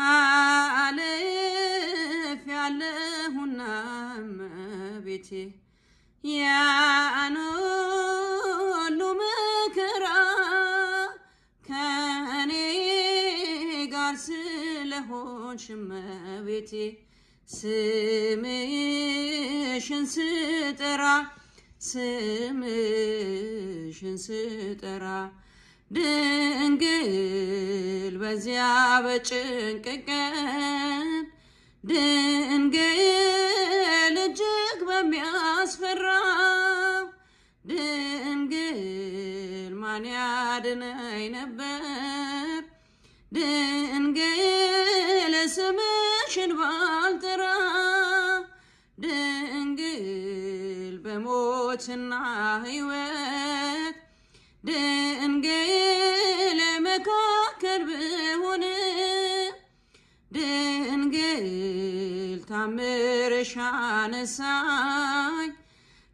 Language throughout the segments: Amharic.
አልፍ ያለሁና ቤቴ ያን ሁሉ መከራ ከኔ ጋር ስለሆንሽ እመቤቴ ስምሽን ስጠራ ድንግል በዚያ በጭንቅ ቀን ድንግል እጅግ በሚያስፈራ ድንግል ማን ያድነኝ ነበር ድንግል ስምሽን ባልጠራ ድንግል በሞትና ሕይወት ድንግል መካከል ብሆን ድንግል ታምርሽ አነሳኝ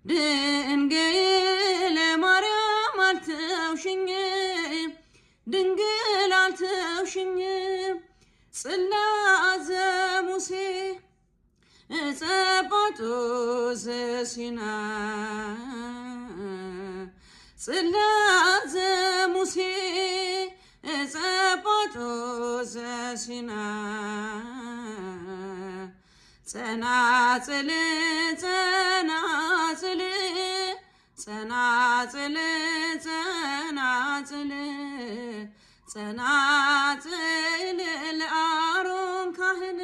ድንግል ማርያም አልተውሽኝም ድንግል አልተውሽኝም ጽላተ ሙሴ ጸባጦስ ዘሲና ጽላተ ሙሴ ጸባጦስ ዘሲና ጸናጽል ጸናጽል ጸናጽል ጸናጽል ጸናጽል ለአሮን ካህን